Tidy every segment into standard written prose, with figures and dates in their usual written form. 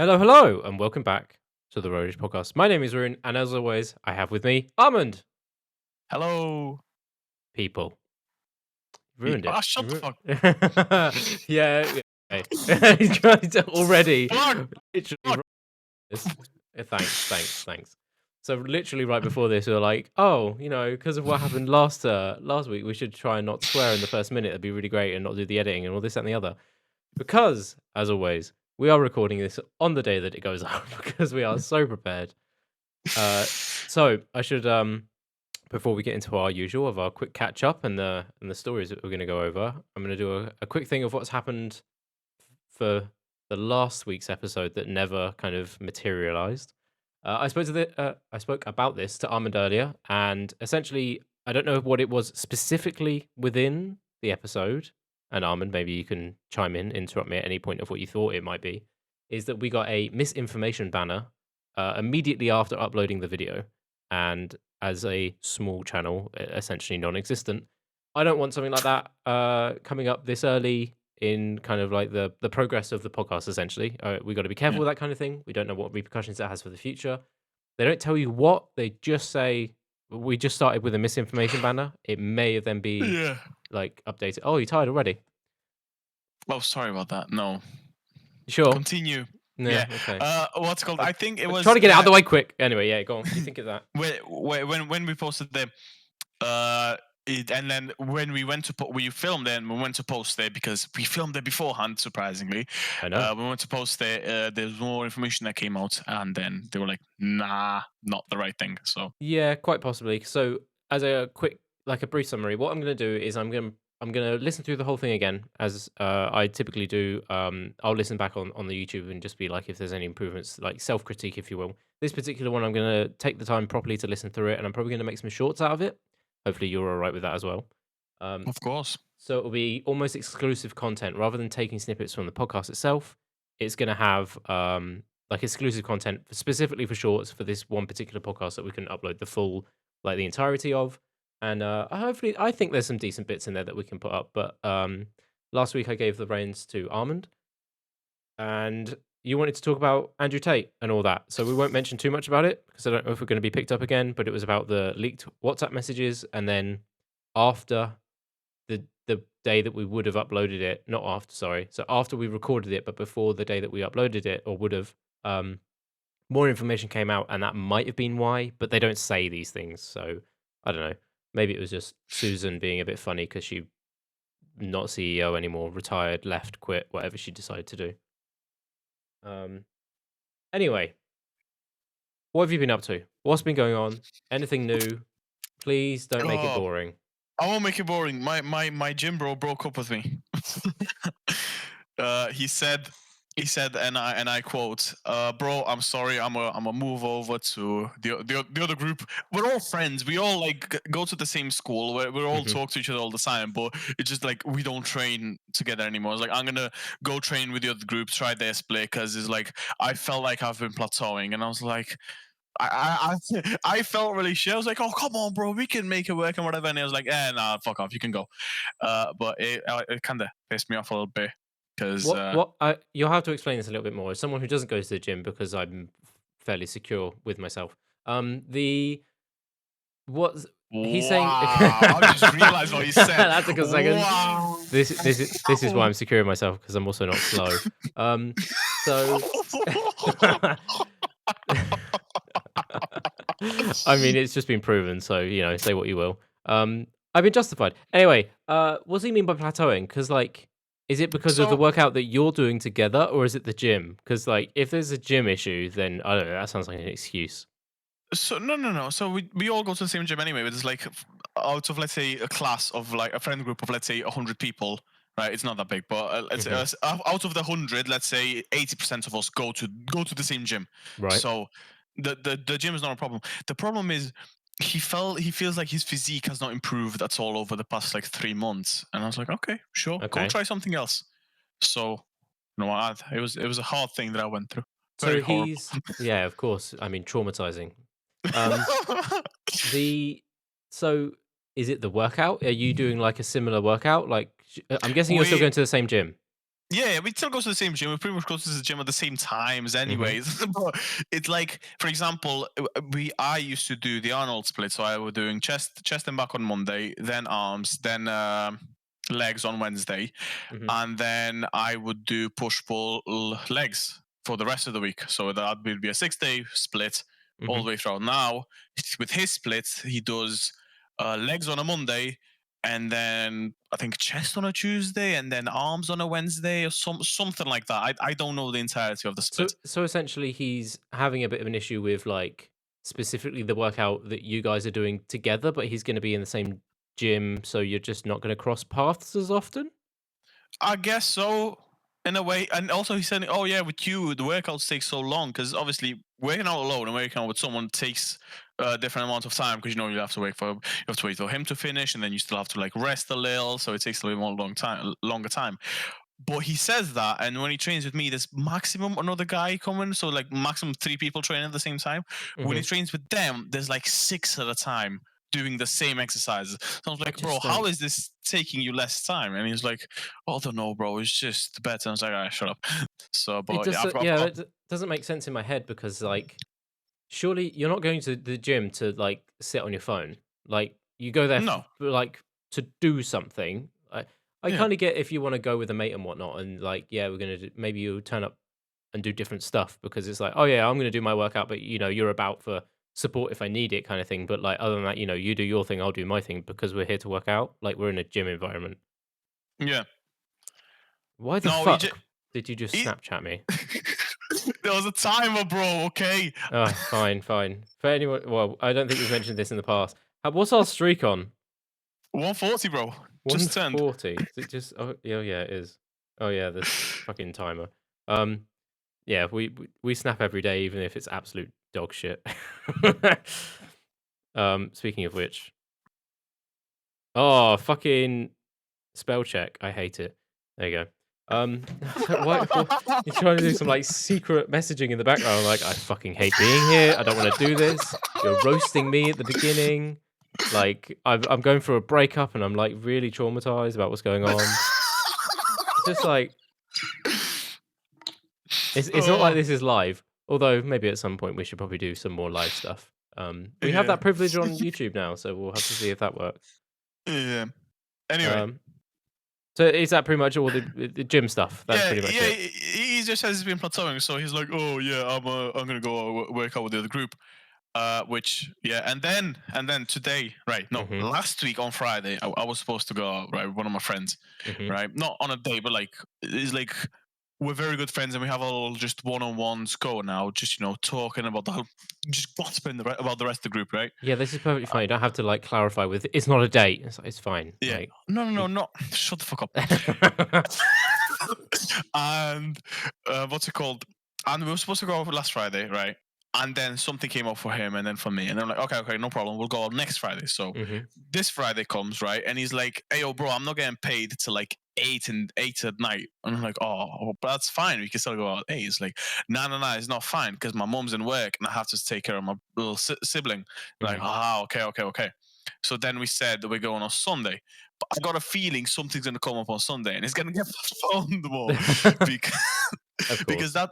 Hello, hello, and welcome back to the Roadish Podcast. My name is Rune, and as always, I have with me Armand. Hello. People. Ruined it. Shut the fuck. Yeah. Okay. He's trying to already. Fuck. Literally Fuck. right this. Thanks. So literally right before this, we were like, oh, because of what happened last week, we should try and not swear in the first minute. That'd be really great, and not do the editing and all this, that, and the other. Because, as always, we are recording this on the day that it goes up because we are so prepared. So I should before we get into our usual of our quick catch up and the stories that we're going to go over, I'm going to do a quick thing of what's happened for the last week's episode that never kind of materialized. I spoke about this to Armand earlier, and essentially I don't know what it was specifically within the episode. And Armand, maybe you can chime in, interrupt me at any point of what you thought it might be. Is that we got a misinformation banner immediately after uploading the video, and as a small channel, essentially non-existent. I don't want something like that coming up this early in kind of like the progress of the podcast. Essentially, we got to be careful with that kind of thing. We don't know what repercussions that has for the future. They don't tell you what. They just say we just started with a misinformation banner. It may then be like updated. Oh, you're tired already? Oh, sorry about that. No. Sure. Continue. Yeah. Okay. What's it called? I think it was. Try to get it out of the way quick. Anyway, yeah, go on. You think of that? When we posted the, and then when we went to we filmed it and we went to post it because we filmed it beforehand. Surprisingly, I know. We went to post it. There's more information that came out, and then they were like, "Nah, not the right thing." So yeah, quite possibly. So as a quick, like a brief summary, what I'm going to do is I'm going to listen through the whole thing again, as I typically do. I'll listen back on the YouTube and just be like, if there's any improvements, like self-critique, if you will. This particular one, I'm going to take the time properly to listen through it, and I'm probably going to make some shorts out of it. Hopefully you're all right with that as well. of course. So it'll be almost exclusive content. Rather than taking snippets from the podcast itself, it's going to have like exclusive content specifically for shorts for this one particular podcast that we can upload the full, like the entirety of. And hopefully, I think there's some decent bits in there that we can put up. But last week I gave the reins to Armand, and you wanted to talk about Andrew Tate and all that. So we won't mention too much about it because I don't know if we're going to be picked up again. But it was about the leaked WhatsApp messages, and then after the day that we would have uploaded it, not after, sorry. So after we recorded it, but before the day that we uploaded it, or would have, more information came out, and that might have been why. But they don't say these things, so I don't know. Maybe it was just Susan being a bit funny because she not CEO anymore, retired, left, quit, whatever she decided to do. Anyway, what have you been up to? What's been going on? Anything new? Please don't make it boring. I won't make it boring. My gym bro broke up with me. He said, and I quote, "Bro, I'm sorry. I'm a move over to the other group. We're all friends. We all like go to the same school. We're all talk to each other all the time. But it's just like we don't train together anymore. It's like I'm gonna go train with the other group, try their split, because it's like I felt like I've been plateauing, and I was like." I felt really shit. I was like, "Oh, come on, bro, we can make it work and whatever." And he was like, "Nah, fuck off, you can go." But it kind of pissed me off a little bit because you'll have to explain this a little bit more. As someone who doesn't go to the gym because I'm fairly secure with myself, what's he's saying? I just realized what he said. That took a second. Wow. This is why I'm secure in myself, because I'm also not slow. So. I mean, it's just been proven, so say what you will. I've been justified. Anyway, what does he mean by plateauing? Because like, is it because of the workout that you're doing together, or is it the gym? Because like, if there's a gym issue, then I don't know. That sounds like an excuse. So no. So we all go to the same gym anyway. But it's like out of, let's say, a class of like a friend group of, let's say, 100 people. Right, it's not that big, but let's say, out of the 100, let's say 80% of us go to the same gym. Right. So the gym is not a problem. The problem is he feels like his physique has not improved at all over the past like 3 months, and I was like, okay, sure, go try something else. So it was a hard thing that I went through. Very horrible. Yeah, of course. I mean, traumatizing. So is it the workout? Are you doing like a similar workout? Like, I'm guessing you're still going to the same gym. Yeah, we still go to the same gym. We pretty much go to the gym at the same times, Hmm. anyways. But it's like, for example, I used to do the Arnold split, so I was doing chest and back on Monday, then arms, then legs on Wednesday, Hmm. and then I would do push pull legs for the rest of the week. So that would be a 6 day split all Hmm. the way through. Now with his splits, he does legs on a Monday, and then I think chest on a Tuesday, and then arms on a Wednesday, or something like that. I don't know the entirety of the So split. so essentially, he's having a bit of an issue with like specifically the workout that you guys are doing together, but he's going to be in the same gym, so you're just not going to cross paths as often. I guess so, in a way. And also, he said, "Oh yeah, with you, the workouts take so long because obviously working out alone and working out with someone takes a different amount of time because you have to wait for him to finish, and then you still have to like rest a little, so it takes a little more longer time." But he says that, and when he trains with me, there's maximum another guy coming, so like maximum 3 people training at the same time. When he Hmm. trains with them, there's like 6 at a time doing the same exercises. So I was I like, bro, just how don't. is this taking you less time? And he's like, oh, I don't know, bro. It's just better. I was like, all right, shut up. So, It but yeah, does. I've Yeah, got doesn't make sense in my head because like surely you're not going to the gym to like sit on your phone. Like you go there no, for like to do something. I yeah, kind of get if you want to go with a mate and whatnot, and like yeah, we're gonna do, maybe you turn up and do different stuff because it's like oh yeah, I'm gonna do my workout, but you're about for support if I need it kind of thing. But like other than that, you do your thing, I'll do my thing because we're here to work out. Like we're in a gym environment. yeah. Why the No, he just fuck did you just he. Snapchat me? There was a timer, bro. Okay, Oh, fine, fine. For anyone, well, I don't think we've mentioned this in the past. What's our streak on? 140, bro. Just turned. 140. Is it just? Oh, yeah, it is. Oh, yeah, this fucking timer. Um, yeah, we snap every day, even if it's absolute dog shit. Speaking of which, oh, fucking spell check. I hate it. There you go. Why you're trying to do some like secret messaging in the background? Like, I fucking hate being here. I don't want to do this. You're roasting me at the beginning. Like, I'm going through a breakup and I'm like really traumatized about what's going on. Just like it's not like Oh, this is live. Although maybe at some point we should probably do some more live stuff. We have yeah, that privilege on YouTube now, so we'll have to see if that works. yeah. Anyway, Um, so is that pretty much all the gym stuff? That's yeah, pretty much yeah. it. He just says he's been plateauing, so he's like, "Oh yeah, I'm gonna go work out with the other group." Which yeah, and then today, right? No, Mhm. last week on Friday, I was supposed to go out, right, with one of my friends, Mhm. right? Not on a date, but like it's like we're very good friends, and we have all just one-on-ones go now, just talking about just gossiping about the rest of the group, right? Yeah, this is perfectly fine. You don't have to like clarify with it's not a date. It's fine. Yeah. Like No, no, you. no, no. Shut the fuck up. And what's it called? And we were supposed to go out last Friday, right? And then something came up for him and then for me. And I'm like, okay, okay, no problem. We'll go out next Friday. So Mhm. this Friday comes, right? And he's like, hey, yo, bro, I'm not getting paid till like 8 at night. And I'm like, oh, but that's fine. We can still go out at 8. It's like, no, no, no, it's not fine because my mom's in work and I have to take care of my little sibling. Like, Mhm. okay, okay, okay. So then we said that we're going on Sunday. But I got a feeling something's going to come up on Sunday and it's going to get postponed more because Of because course.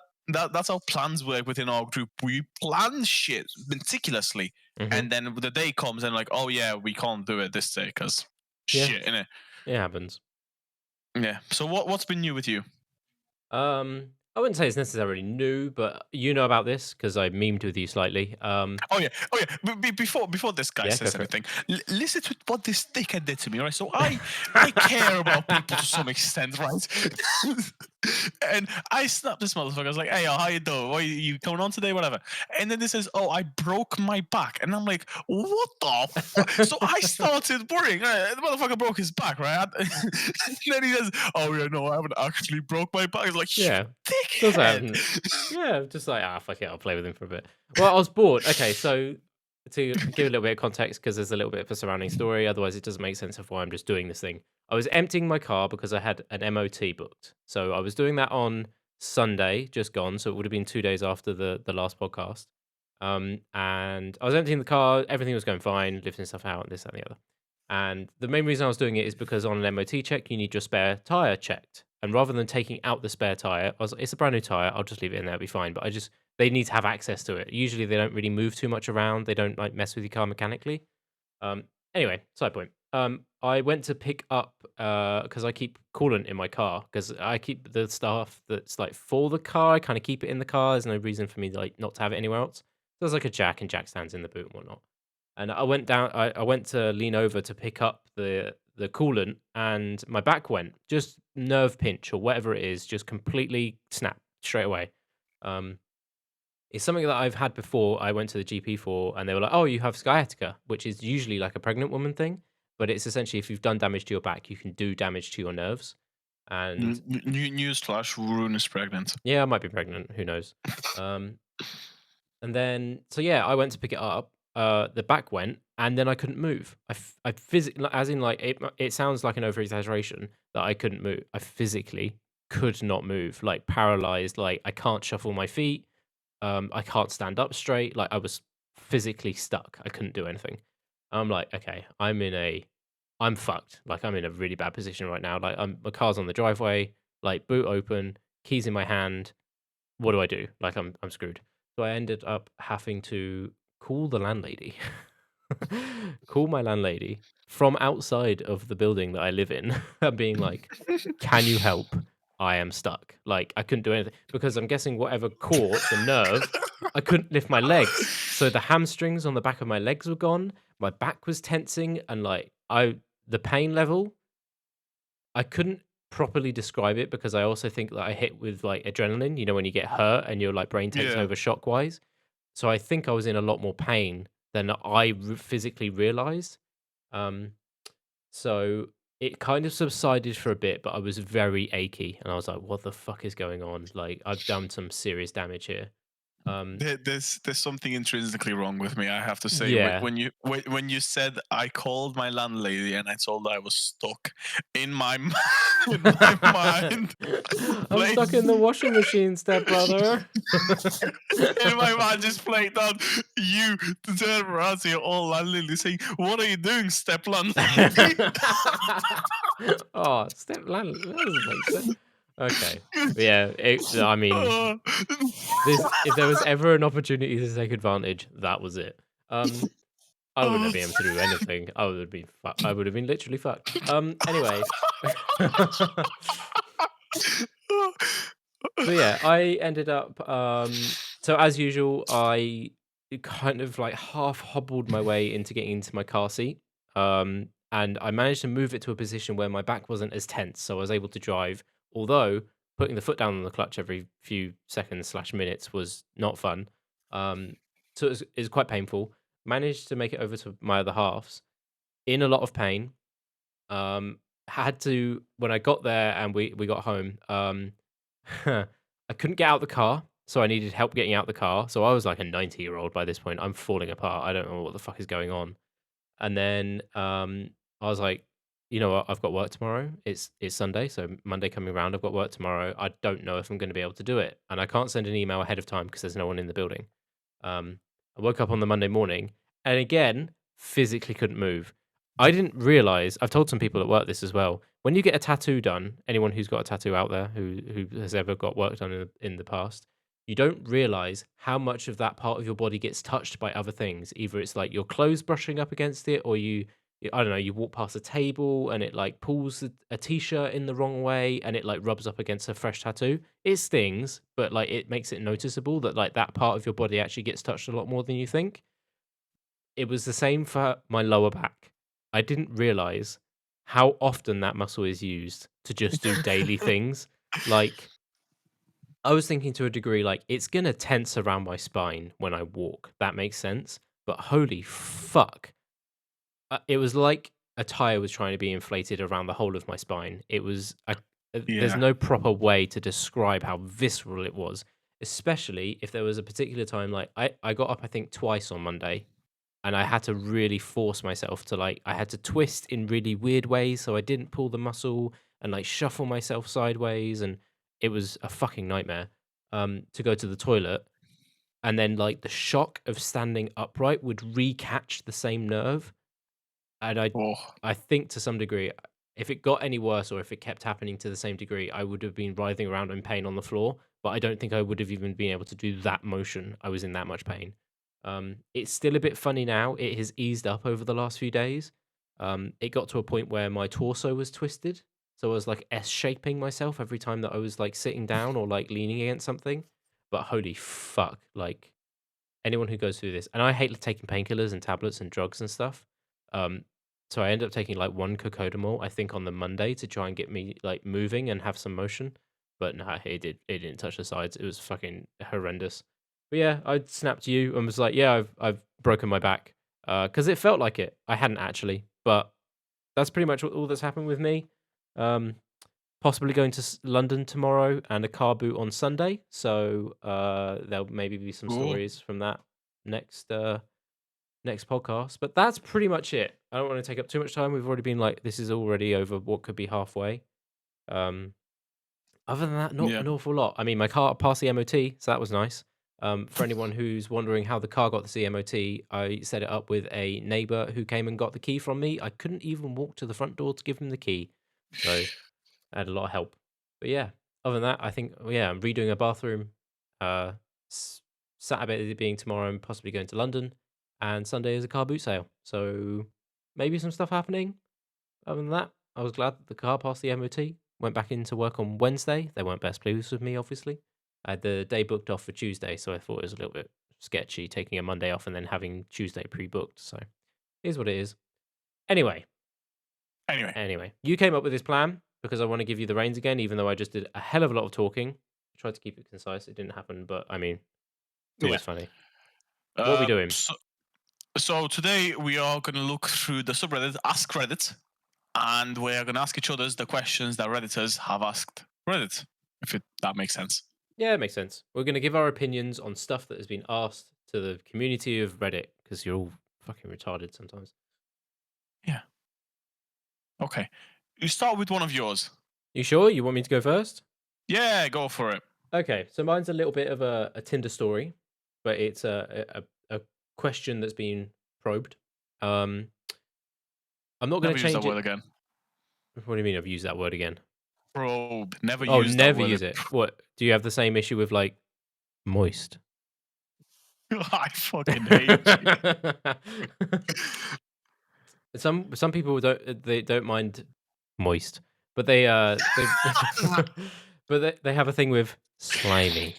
that's how plans work within our group. We plan shit meticulously, Mhm. and then the day comes and like, oh yeah, we can't do it this day because Yeah, shit, innit? it happens. Yeah. So what's been new with you? I wouldn't say it's necessarily new, but you know about this because I memed with you slightly. Oh yeah. Before this guy Yeah, go says for it. anything, listen to what this dickhead did to me. Right. So I care about people to some extent, right? And I snapped this motherfucker. I was like, "Hey, how you doing? What you coming on today? Whatever." And then this says, "Oh, I broke my back," and I'm like, "What the fuck?" So I started worrying. The motherfucker broke his back, right? And then he says, "Oh yeah, no, I haven't actually broke my back." I was like, "You Yeah, does happen. dickhead." Yeah, just like fuck it, I'll play with him for a bit. Well, I was bored. Okay, so to give a little bit of context, because there's a little bit of a surrounding story, otherwise it doesn't make sense of why I'm just doing this thing. I was emptying my car because I had an MOT booked. So I was doing that on Sunday, just gone. So it would have been 2 days after the last podcast. And I was emptying the car, everything was going fine, lifting stuff out, and this, that, and the other. And the main reason I was doing it is because on an MOT check, you need your spare tire checked. And rather than taking out the spare tire, I was like, it's a brand new tire. I'll just leave it in there. It'll be fine. But they need to have access to it. Usually they don't really move too much around. They don't like mess with your car mechanically. Um, anyway, side point. I went to pick up because I keep coolant in my car because I keep the stuff that's like for the car. I kind of keep it in the car. There's no reason for me like not to have it anywhere else. There's like a jack and jack stands in the boot and whatnot. And I went down. I went to lean over to pick up the coolant, and my back went just nerve pinch or whatever it is, just completely snap straight away. Um, it's something that I've had before. I went to the GP for, and they were like, "Oh, you have sciatica," which is usually like a pregnant woman thing, but it's essentially if you've done damage to your back, you can do damage to your nerves. And Newsflash: Rune is pregnant. yeah, I might be pregnant. Who knows? Um, and then so yeah, I went to pick it up. The back went, and then I couldn't move. I physically, as in like it sounds like an over exaggeration that I couldn't move. I physically could not move, like paralyzed. Like I can't shuffle my feet. I can't stand up straight. Like I was physically stuck. I couldn't do anything. I'm like, okay, I'm fucked. Like I'm in a really bad position right now. Like my car's on the driveway, like boot open, keys in my hand. What do I do? Like I'm screwed. So I ended up having to call the landlady, call my landlady from outside of the building that I live in, and being like, "Can you help? I am stuck. Like I couldn't do anything because I'm guessing whatever caught the nerve, I couldn't lift my legs. So the hamstrings on the back of my legs were gone. My back was tensing, and like the pain level, I couldn't properly describe it because I also think that I hit with like adrenaline. You know, when you get hurt and your like brain takes Yeah. over shockwise. So I think I was in a lot more pain than physically realized. Um, so it kind of subsided for a bit, but I was very achy, and I was like, "What the fuck is going on? Like, I've done some serious damage here." Um, There's something intrinsically wrong with me. I have to say. yeah, When you said I called my landlady and I told her I was stuck in my in my mind. I'm stuck in the washing machine, stepbrother. In my mind, just played out you to turn around to your old landlady saying, "What are you doing, step landlady?" Oh, that doesn't make sense. Okay, but yeah, I mean, Uh, if there was ever an opportunity to take advantage, that was it. I wouldn't have been able to do anything. I would have been literally fucked. Anyway. So yeah, I ended up so as usual, I kind of like half hobbled my way into getting into my car seat. And I managed to move it to a position where my back wasn't as tense, so I was able to drive. Although putting the foot down on the clutch every few seconds slash minutes was not fun. So it was quite painful. Managed to make it over to my other halves in a lot of pain. Had to when I got there and we got home. I couldn't get out the car, so I needed help getting out the car. So I was like a 90-year-old by this point. I'm falling apart. I don't know what the fuck is going on. And then I was like, you know what? I've got work tomorrow. It's Sunday, so Monday coming around. I've got work tomorrow. I don't know if I'm going to be able to do it, and I can't send an email ahead of time because there's no one in the building. I woke up on the Monday morning, and again, physically couldn't move. I didn't realize. I've told some people at work this as well. When you get a tattoo done, anyone who's got a tattoo out there who has ever got work done in the past, you don't realize how much of that part of your body gets touched by other things. Either it's like your clothes brushing up against it, or I don't know, you walk past a table and it like pulls a t-shirt in the wrong way and it like rubs up against a fresh tattoo. It stings, but like it makes it noticeable that like that part of your body actually gets touched a lot more than you think. It was the same for my lower back. I didn't realize how often that muscle is used to just do daily things. Like I was thinking to a degree, like it's gonna tense around my spine when I walk. That makes sense. But holy fuck, it was like a tire was trying to be inflated around the whole of my spine. It was there's yeah. no proper way to describe how visceral it was, especially if there was a particular time like I got up I think twice on Monday and I had to really force myself to like I had to twist in really weird ways so I didn't pull the muscle and like shuffle myself sideways and it was a fucking nightmare to go to the toilet and then like the shock of standing upright would recatch the same nerve and Oh. I think to some degree if it got any worse or if it kept happening to the same degree, I would have been writhing around in pain on the floor. But I don't think I would have even been able to do that motion. I was in that much pain. It's still a bit funny now. It has eased up over the last few days. It got to a point where my torso was twisted. So I was like S-shaping myself every time that I was like sitting down or like leaning against something. But holy fuck, like anyone who goes through this, and I hate taking painkillers and tablets and drugs and stuff. Um, so I end up taking like one cocodamol, I think, on the Monday to try and get me like moving and have some motion. But nah, it didn't touch the sides. It was fucking horrendous. But yeah, I snapped to you and was like, yeah, I've broken my back. Because it felt like it. I hadn't actually, but that's pretty much all that's happened with me. Um, possibly going to London tomorrow and a car boot on Sunday. So there'll maybe be some Cool. stories from that next next podcast. But that's pretty much it. I don't want to take up too much time. We've already been like, this is already over what could be halfway. Other than that, not Yeah. an awful lot. I mean, my car passed the MOT, so that was nice. For anyone who's wondering how the car got the MOT, I set it up with a neighbor who came and got the key from me. I couldn't even walk to the front door to give him the key. So I had a lot of help. But yeah, other than that, I think, yeah, I'm redoing a bathroom. Saturday being tomorrow, I'm possibly going to London. And Sunday is a car boot sale. So maybe some stuff happening. Other than that, I was glad that the car passed the MOT. Went back into work on Wednesday. They weren't best pleased with me, obviously. I had the day booked off for Tuesday, so I thought it was a little bit sketchy taking a Monday off and then having Tuesday pre-booked. So here's what it is. Anyway, you came up with this plan because I want to give you the reins again, even though I just did a hell of a lot of talking. I tried to keep it concise. It didn't happen, but I mean, it's always funny. What are we doing? So today we are going to look through the subreddit Ask Reddit, and we're going to ask each other the questions that Redditors have asked Reddit, if that makes sense. Yeah, it makes sense. We're going to give our opinions on stuff that has been asked to the community of Reddit, because you're all fucking retarded sometimes. Yeah. Okay. You start with one of yours. You sure? You want me to go first? Yeah, go for it. Okay, so mine's a little bit of a Tinder story, but it's a question that's been probed. I'm not going Never to use change that it. word again. What do you mean I've used that word again? Probe. Never Oh, use that never word. use it. What? Do you have the same issue with like moist? I fucking hate you. Some people don't mind moist, but they but they have a thing with slimy.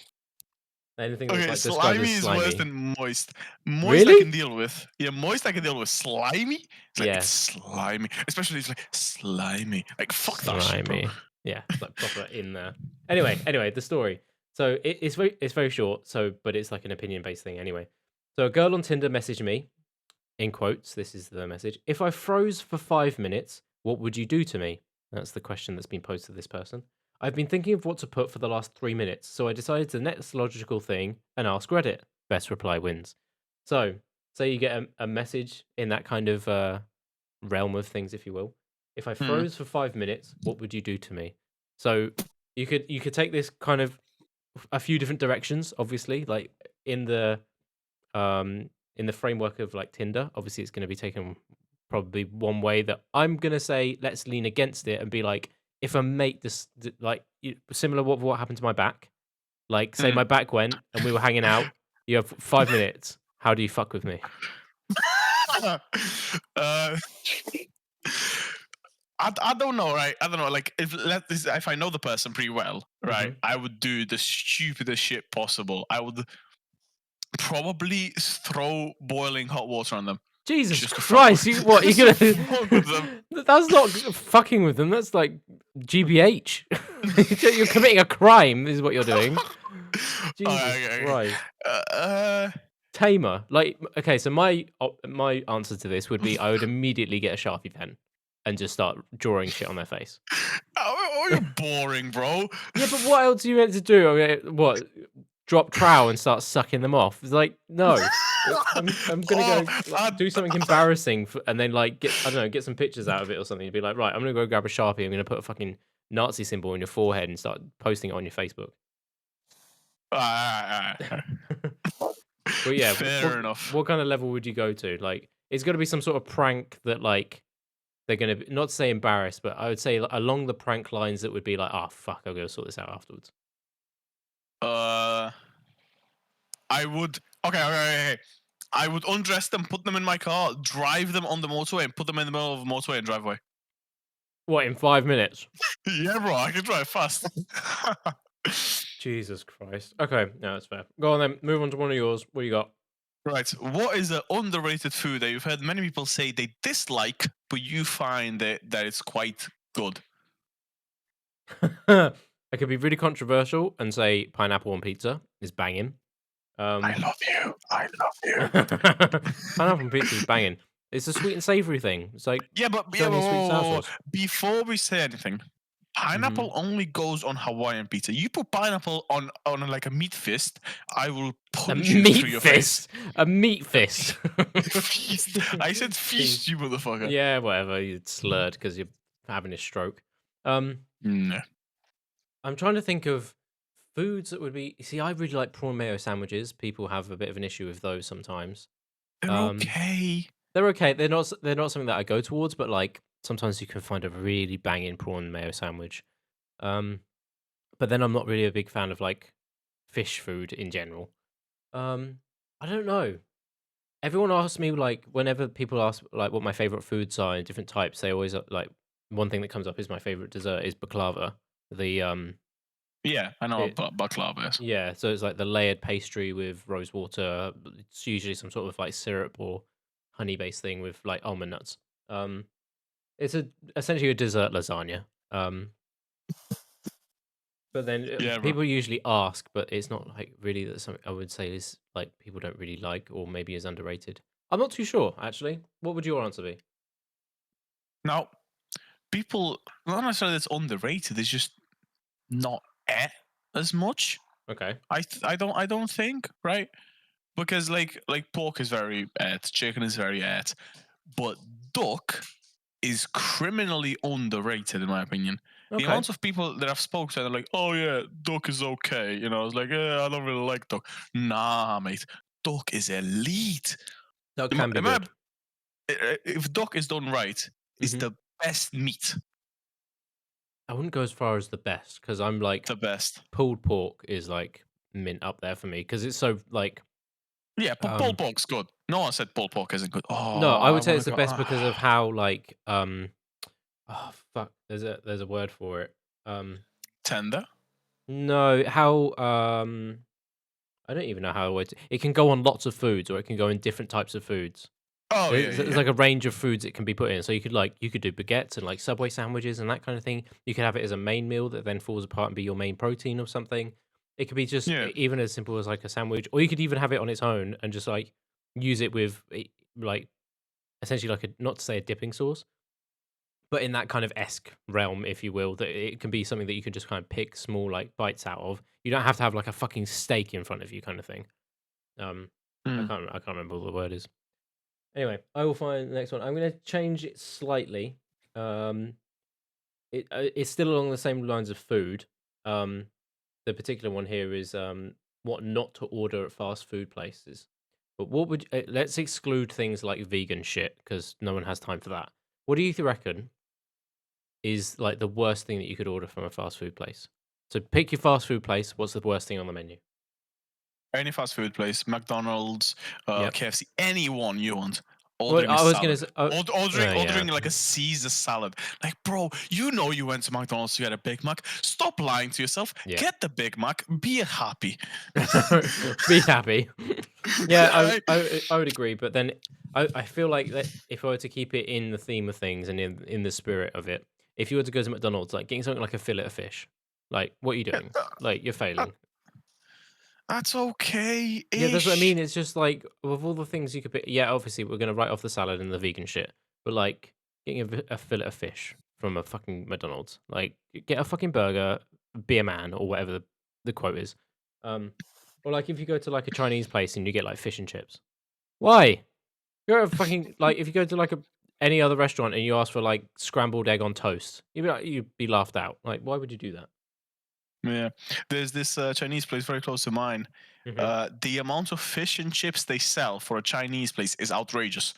Anything that's like described slimy as is slimy. worse than moist. Moist Really? I can deal with. Yeah, moist I can deal with. Slimy? It's like, Yeah. it's slimy. Especially it's like slimy. Like, fuck that shit, bro. Yeah, it's like proper in there. Anyway, the story. So it's very short. So, but it's like an opinion based thing anyway. So a girl on Tinder messaged me, in quotes. This is the message. If I froze for 5 minutes, what would you do to me? That's the question that's been posed to this person. I've been thinking of what to put for the last 3 minutes, so I decided the next logical thing and ask Reddit. Best reply wins. So, say you get a message in that kind of realm of things, if you will. If I froze for 5 minutes, what would you do to me? So you could take this kind of a few different directions. Obviously, like in the framework of like Tinder, obviously it's going to be taken probably one way that I'm going to say let's lean against it and be like, if a mate this like similar what happened to my back, like say my back went and we were hanging out, you have 5 minutes. How do you fuck with me? I don't know, right? I don't know. Like, if I know the person pretty well, right, I would do the stupidest shit possible. I would probably throw boiling hot water on them. Jesus Christ! You gonna? That's not fucking with them. That's like GBH. You're committing a crime. Is what you're doing. Jesus Christ. Tamer. Like, okay, so my answer to this would be I would immediately get a Sharpie pen and just start drawing shit on their face. Oh, you're boring, bro. Yeah, but what else are you meant to do? I mean, what? Drop trowel and start sucking them off? It's like, no. I'm gonna go do something embarrassing and then like get some pictures out of it or something. To be like, right, I'm gonna go grab a Sharpie. I'm gonna put a fucking Nazi symbol on your forehead and start posting it on your Facebook. But yeah, fair enough. What kind of level would you go to? Like, it's got to be some sort of prank that like they're going to not say embarrassed, but I would say along the prank lines that would be like, oh fuck, I'll go sort this out afterwards. I would. Okay. I would undress them, put them in my car, drive them on the motorway, and put them in the middle of the motorway and drive away. What, in 5 minutes? Yeah, bro, I can drive fast. Jesus Christ. Okay, no, that's fair. Go on then. Move on to one of yours. What do you got? Right. What is an underrated food that you've heard many people say they dislike, but you find that it's quite good? I could be really controversial and say pineapple on pizza is banging. I love you. I love you. Pineapple on pizza is banging. It's a sweet and savory thing. It's like Yeah, but sweet and sour sauce. before we say anything, pineapple only goes on Hawaiian pizza. You put pineapple on like a meat fist, I will punch you through your face. A meat fist. Feast. I said feast, you motherfucker. Yeah, whatever. You slurred because you're having a stroke. No. I'm trying to think of foods that would be. See, I really like prawn mayo sandwiches. People have a bit of an issue with those sometimes. They're okay. They're okay. They're not something that I go towards, but like sometimes you can find a really banging prawn mayo sandwich. But then I'm not really a big fan of like fish food in general. I don't know. Everyone asks me like whenever people ask like what my favorite foods are in different types, they always like one thing that comes up is my favorite dessert is baklava. The Yeah, I know baklava is. yeah, so it's like the layered pastry with rose water. It's usually some sort of like syrup or honey based thing with like almond nuts. It's essentially a dessert lasagna. But then people usually ask, but it's not like really that something I would say is like people don't really like or maybe is underrated. I'm not too sure actually. What would your answer be? Now, people not necessarily it's underrated. It's just not as much. Okay. I don't think, right? Because like pork is very chicken is very but duck is criminally underrated in my opinion. Okay. The amount of people that I've spoken to are like, oh yeah, duck is okay. You know, it's like, yeah, I don't really like duck. Nah, mate, duck is elite. Duck can be good. If duck is done right, it's the best meat. I wouldn't go as far as the best because I'm like The best. Pulled pork is like mint up there for me because it's so like. Yeah, but pulled pork's good. No one said pulled pork isn't good. Oh, no, I would say it's the best because of how like oh fuck, there's a word for it. Tender. No, how I don't even know how it can go on lots of foods or it can go in different types of foods. Oh, There's yeah. like a range of foods it can be put in. So you could do baguettes and like Subway sandwiches and that kind of thing. You could have it as a main meal that then falls apart and be your main protein or something. It could be just even as simple as like a sandwich, or you could even have it on its own and just like use it with like essentially like not to say a dipping sauce, but in that kind of esque realm, if you will, that it can be something that you can just kind of pick small like bites out of. You don't have to have like a fucking steak in front of you, kind of thing. I can't remember what the word is. Anyway, I will find the next one. I'm going to change it slightly. It's still along the same lines of food. The particular one here is what not to order at fast food places. But what would let's exclude things like vegan shit because no one has time for that. What do you reckon is like the worst thing that you could order from a fast food place? So pick your fast food place. What's the worst thing on the menu? Any fast food place, McDonald's, KFC, anyone you want. Ordering like a Caesar salad. Like, bro, you know you went to McDonald's to get a Big Mac. Stop lying to yourself. Yeah. Get the Big Mac. Be happy. Be happy. Yeah, I would agree. But then I feel like that if I were to keep it in the theme of things and in the spirit of it, if you were to go to McDonald's, like getting something like a fillet of fish, like what are you doing? Like you're failing. That's okay. Yeah, that's what I mean. It's just like with all the things you could pick. Yeah, obviously we're gonna write off the salad and the vegan shit, but like getting a fillet of fish from a fucking McDonald's, like get a fucking burger, be a man or whatever the quote is. Or like if you go to like a Chinese place and you get like fish and chips, why? You're a fucking like if you go to like any other restaurant and you ask for like scrambled egg on toast, you'd be laughed out. Like why would you do that? Yeah, there's this Chinese place very close to mine. The amount of fish and chips they sell for a Chinese place is outrageous.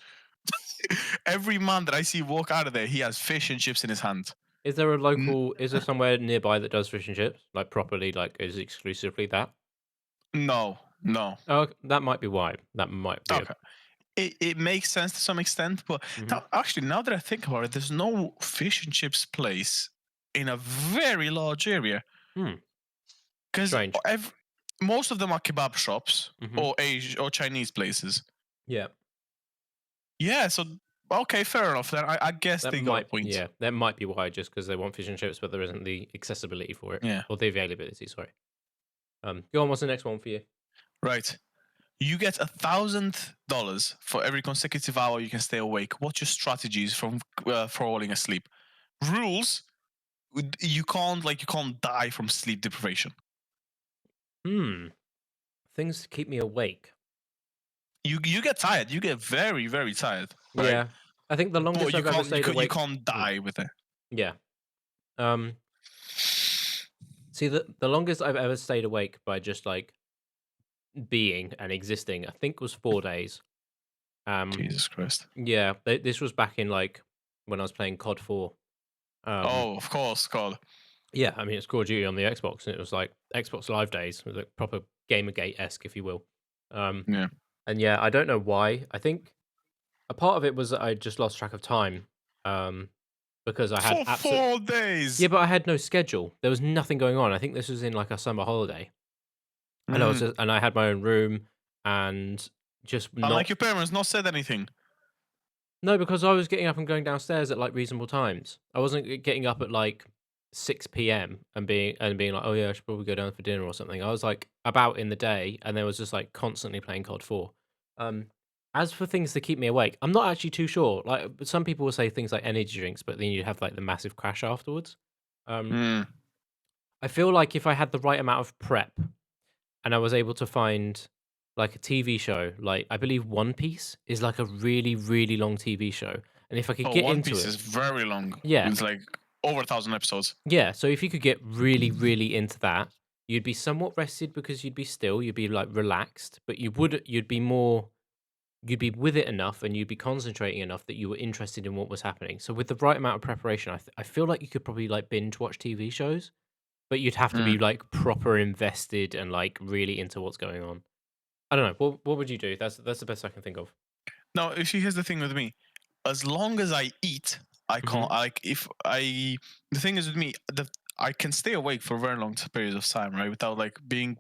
Every man that I see walk out of there, he has fish and chips in his hand. Is there a N- local? Is there somewhere nearby that does fish and chips, like properly, like is exclusively that? no, no. Oh, that might be why. That might be a. Okay. It makes sense to some extent, but Mhm. now, actually, now that I think about it, there's no fish and chips place in a very large area Hmm. because Strange. most of them are kebab shops Hmm. or Asian or Chinese places. Yeah, Yeah, so okay, fair enough. Then I guess that they got a might. point. Yeah, that might be why. Just because they want fish and chips, but there isn't the accessibility for it Yeah, or the availability. Sorry. Go on. What's the next one for you? right. You get $1,000 for every consecutive hour you can stay awake. What's your strategies from falling asleep? Rules: you can't die from sleep deprivation. Hmm. Things to keep me awake. You get tired. You get very very tired, right? Yeah, I think the longest But I've ever stayed you awake. can't Mm, die with it. yeah. Um. See, the longest I've ever stayed awake by just like being and existing, I think was 4 days. Um. Jesus Christ. Yeah. This was back in like when I was playing COD 4. Um. Oh, of course, God. Yeah. I mean, it's Call of Duty on the Xbox, and it was like Xbox Live days, it was like proper Gamergate esque, if you will. Um. Yeah. And yeah, I don't know why. I think a part of it was that I just lost track of time. Um. Because I had For absolute. 4 days. Yeah, but I had no schedule. There was nothing going on. I think this was in like a summer holiday, and Mm. I had my own room and just And not. like your parents not said anything. No, because I was getting up and going downstairs at like reasonable times. I wasn't getting up at like 6 p.m. and being like, oh yeah, I should probably go down for dinner or something. I was like about in the day, and there was just like constantly playing COD 4. Um, as for things to keep me awake, I'm not actually too sure. Like some people will say things like energy drinks, but then you have like the massive crash afterwards. Um, Mm. I feel like if I had the right amount of prep and I was able to find like a TV show, like I believe One Piece is like a really, really long TV show. And if I could Oh, get One into Piece it, is very long. yeah, It's like over 1,000 episodes. yeah. So if you could get really, really into that, you'd be somewhat rested because you'd be still, you'd be like relaxed, but you'd be more, you'd be with it enough and you'd be concentrating enough that you were interested in what was happening. So with the right amount of preparation, I feel like you could probably like binge watch TV shows, but you'd have to Mm. be like proper invested and like really into what's going on. I don't know. What would you do? That's the best I can think of. Now, if here's the thing with me, as long as I eat, I Mhm. can't. Like if I, the thing is with me, I can stay awake for very long periods of time, right, without like being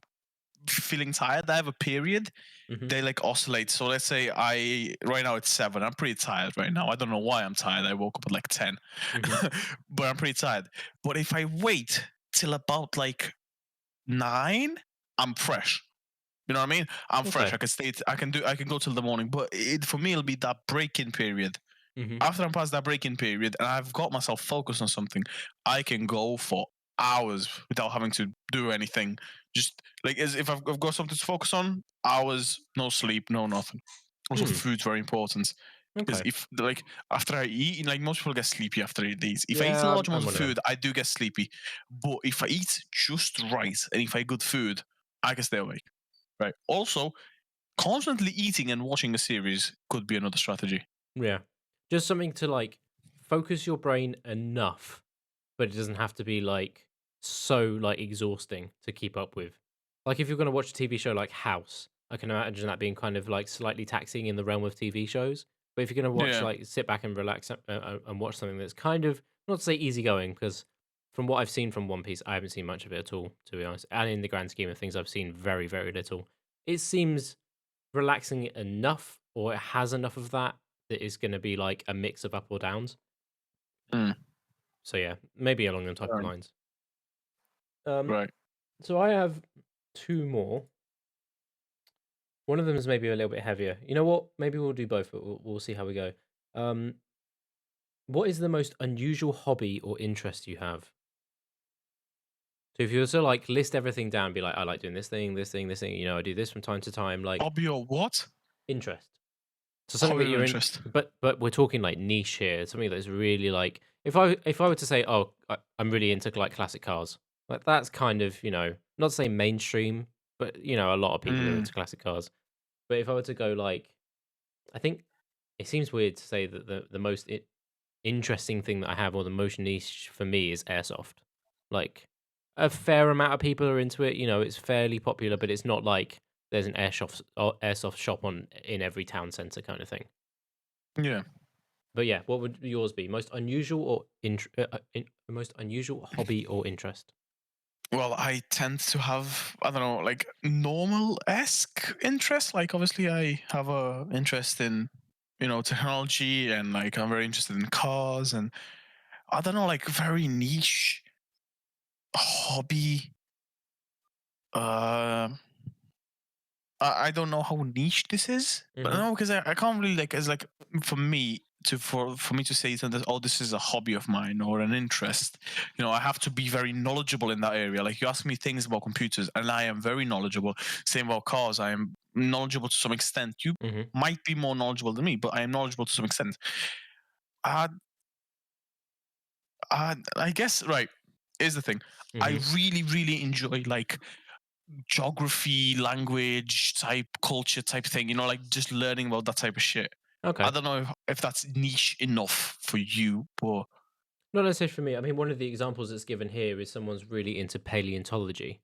feeling tired. I have a period. Mhm. They like oscillate. So let's say I right now it's 7. I'm pretty tired right now. I don't know why I'm tired. I woke up at like 10, Mhm. but I'm pretty tired. But if I wait till about like 9, I'm fresh. You know what I mean? I'm fresh. Okay. I can stay. I can go till the morning. But for me, it'll be that break-in period. Mhm. After I'm past that break-in period, and I've got myself focused on something, I can go for hours without having to do anything. Just like as if I've got something to focus on, hours, no sleep, no nothing. Also, Hmm. food's very important because Okay. if like after I eat, like most people get sleepy after 8 days. If I eat a Yeah, large I'm amount of one of them. food, I do get sleepy. But if I eat just right and if I eat good food, I can stay awake. Right. Also, constantly eating and watching a series could be another strategy. Yeah. Just something to like focus your brain enough, but it doesn't have to be like so like exhausting to keep up with. Like if you're going to watch a TV show like House, I can imagine that being kind of like slightly taxing in the realm of TV shows. But if you're going to watch Yeah. like sit back and relax and watch something that's kind of not to say easygoing, because from what I've seen from One Piece, I haven't seen much of it at all, to be honest. And in the grand scheme of things, I've seen very, very little. It seems relaxing enough, or it has enough of that that is going to be like a mix of up or downs. Mm, So yeah, maybe along them type of right. lines. Um, Right. so I have two more. One of them is maybe a little bit heavier. You know what? Maybe we'll do both, but we'll see how we go. Um, what is the most unusual hobby or interest you have? So if you were to like list everything down, be like, I like doing this thing, this thing, this thing. You know, I do this from time to time. Like Hobby or what? interest. So something Hobby that or you're in, interest? but we're talking like niche here. Something that's really like if I were to say, oh, I'm really into like classic cars. Like that's kind of not to say mainstream, but a lot of people are Mm, into classic cars. But if I were to go like, I think it seems weird to say that the most interesting thing that I have, or the most niche for me, is airsoft. Like, a fair amount of people are into it. It's fairly popular, but it's not like there's an airsoft shop in every town center kind of thing. Yeah. But yeah, what would yours be? Most unusual or most unusual hobby or interest? Well, I tend to have, I don't know, like normal-esque interest. Like, obviously, I have a interest in, technology, and like I'm very interested in cars, and I don't know, like very niche hobby. Uh, I don't know how niche this is, but Hmm. no, because I can't really like. It's like for me for me to say that, oh, this is a hobby of mine or an interest. I have to be very knowledgeable in that area. Like, you ask me things about computers, and I am very knowledgeable. Same about cars. I am knowledgeable to some extent. You Hmm. might be more knowledgeable than me, but I am knowledgeable to some extent. Uh, I guess, right. Here's the thing. I Hmm. really, really enjoy like geography, language type, culture type thing, like just learning about that type of shit. I Okay. don't know if that's niche enough for you, but Not necessarily for me. I mean, one of the examples that's given here is someone's really into paleontology,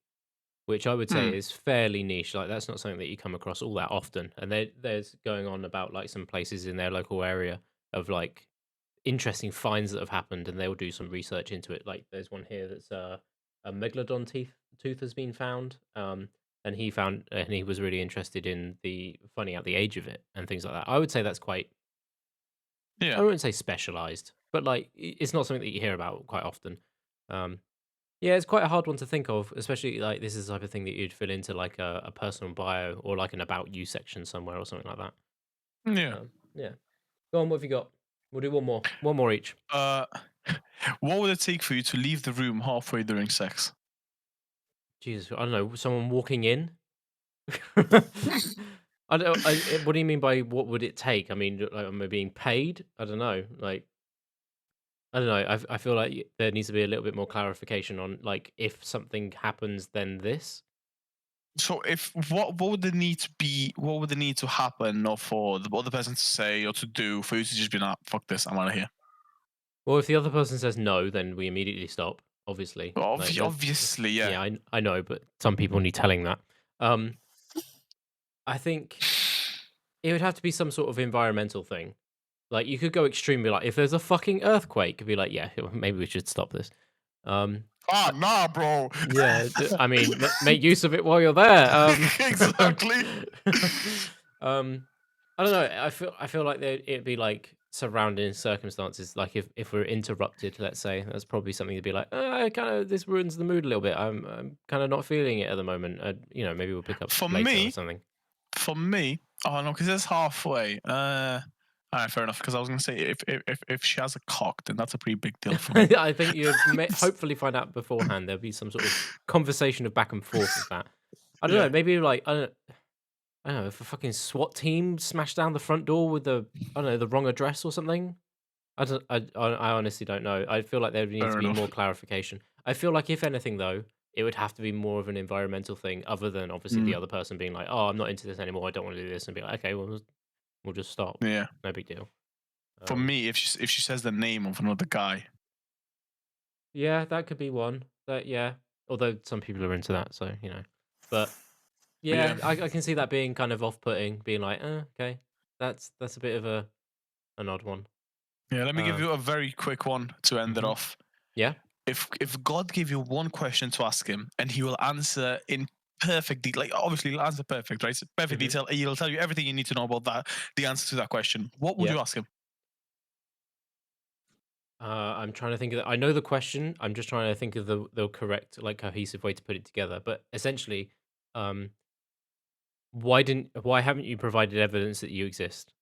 which I would say hmm. is fairly niche. Like, that's not something that you come across all that often. And there's going on about like some places in their local area of like interesting finds that have happened, and they'll do some research into it. Like, there's one here that's a megalodon tooth has been found, and he was really interested in the finding out the age of it and things like that. I would say that's quite, I Yeah. wouldn't say specialized, but like it's not something that you hear about quite often. Um, yeah, it's quite a hard one to think of, especially like this is the type of thing that you'd fill into like a personal bio or like an about you section somewhere or something like that. Yeah. Yeah. Go on, what have you got? We'll do one more each. Uh, what would it take for you to leave the room halfway during sex? Jesus, I don't know, someone walking in? I don't. What do you mean by what would it take? I mean, like, am I being paid? I don't know. Like, I don't know. I feel like there needs to be a little bit more clarification on like if something happens, then this. So, if what would the need to be? What would the need to happen, or for the other person to say or to do for you to just be like, fuck this, I'm out of here? Well, if the other person says no, then we immediately stop. Obviously, like Obviously, yeah. yeah, I know, but some people need telling that. Um, I think it would have to be some sort of environmental thing. Like, you could go extremely, like if there's a fucking earthquake, be like, yeah, maybe we should stop this. Um, Ah, uh, nah, bro. yeah, I mean, make use of it while you're there. Exactly. Um, I don't know. I feel like it'd be like surrounding circumstances. Like if we're interrupted, let's say, that's probably something to be like, kind of this ruins the mood a little bit. I'm kind of not feeling it at the moment. Maybe we'll pick up For later or me, something. for me, oh no, because it's halfway. All right, fair enough. Because I was gonna say if she has a cock, then that's a pretty big deal for me. I think you'd hopefully find out beforehand. There'll be some sort of conversation of back and forth of that. I don't know. Yeah. Maybe like I don't know, if a fucking SWAT team smashed down the front door with I don't know, the wrong address or something. I honestly don't know. I feel like there needs Fair to be more enough. clarification. I feel like if anything though, it would have to be more of an environmental thing, other than obviously the Mm, other person being like, "Oh, I'm not into this anymore. I don't want to do this," and be like, "Okay, well, we'll just stop. yeah. No big deal." For Um, me, if she says the name of another guy, yeah, that could be one. That yeah, although some people are into that, so but yeah, yeah, I can see that being kind of off-putting, being like, okay, that's a bit of an odd one. yeah. Let me give Um, you a very quick one to end it mhm. off. Yeah. If God gave you one question to ask him, and he will answer in perfect detail, like obviously he'll answer perfect, right? Perfect Mhm. detail. He'll tell you everything you need to know about that, the answer to that question. What would Yeah. you ask him? I'm trying to think of I know the question. I'm just trying to think of the correct, like, cohesive way to put it together. But essentially, um, why haven't you provided evidence that you exist?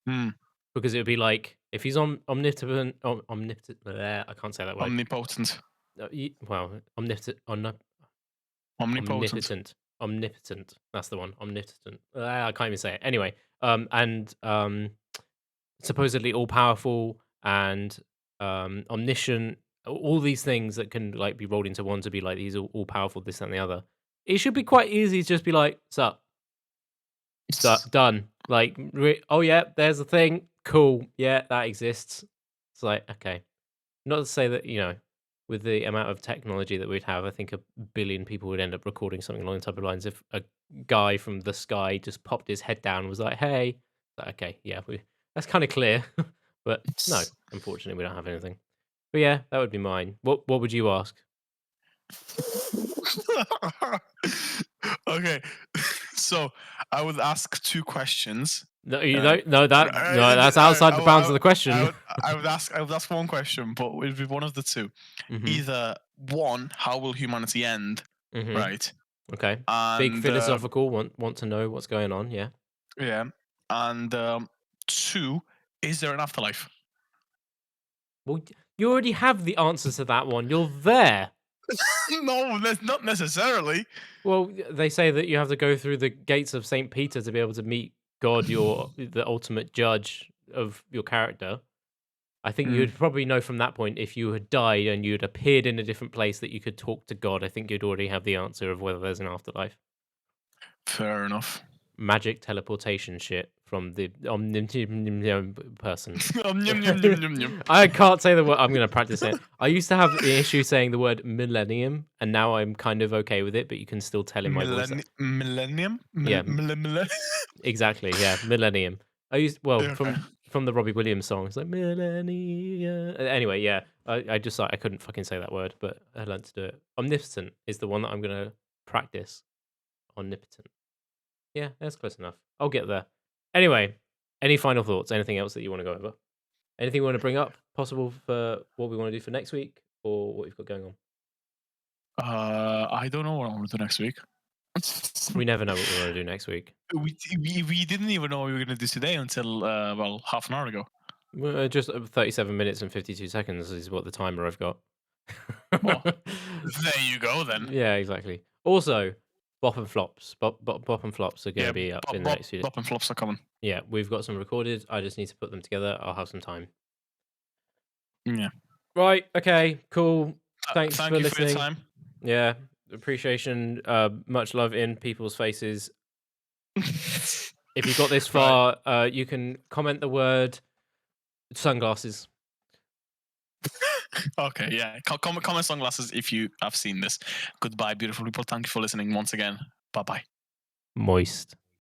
Hmm. Because it would be like if he's omnipotent. I can't say that word. Omnipotent. Well, Omnipotent. omnipotent, omnipotent. That's the one. Omnipotent. I can't even say it. Anyway, and supposedly all powerful and omniscient, all these things that can like be rolled into one to be like he's all powerful, this that, and the other. It should be quite easy to just be like, sup, done. Like, oh yeah, there's a thing. Cool. Yeah, that exists. It's like, okay. Not to say that, with the amount of technology that we'd have, I think a billion people would end up recording something along the type of lines if a guy from the sky just popped his head down and was like, hey. Like, okay, yeah, that's kind of clear. But no, unfortunately, we don't have anything. But yeah, that would be mine. What would you ask? Okay, so I would ask 2 questions. No, you Right. don't. No, that's outside the bounds of the question. I would ask 1 question, but it would be one of the two. hmm Either one, how will humanity end? hmm Right. Okay. Big And philosophical. Want to know what's going on? Yeah. yeah. And 2, is there an afterlife? Well, you already have the answer to that one. You're there. No, that's not necessarily. Well, they say that you have to go through the gates of St. Peter to be able to meet God, the ultimate judge of your character. I think Hmm, you'd probably know from that point if you had died and you'd appeared in a different place that you could talk to God. I think you'd already have the answer of whether there's an afterlife. fair enough. Magic teleportation shit from the person. Yum, yum, yum, yum, yum. I can't say the word. I'm going to practice it. I used to have an issue saying the word millennium, and now I'm kind of okay with it. But you can still tell in my voice. Millennium? Yeah, exactly. Yeah, millennium. I used Okay. from the Robbie Williams song. It's like millennium. Anyway, yeah. I just I couldn't fucking say that word, but I learned to do it. Omnipotent is the one that I'm going to practice. Omnipotent. Yeah, that's close enough. I'll get there. Anyway, any final thoughts? Anything else that you want to go over? Anything you want to bring up? Possible for what we want to do for next week, or what you've got going on? I don't know what I'm going to do next week. We never know what we want to do next week. We didn't even know what we were going to do today until half an hour ago. Well, just 37 minutes and 52 seconds is what the timer I've got. Well, there you go then. Yeah, exactly. Also, bop and flops. Bop and flops are going to be up in the next few days. Bop and flops are coming. Yeah, we've got some recorded. I just need to put them together. I'll have some time. Yeah. Right. Okay. Cool. Thanks Thank for you listening. for your time. Yeah. Appreciation. Much love in people's faces. If you got this far, you can comment the word sunglasses. Okay, yeah. Comment sunglasses if you have seen this. Goodbye, beautiful people. Thank you for listening once again. Bye bye. Moist.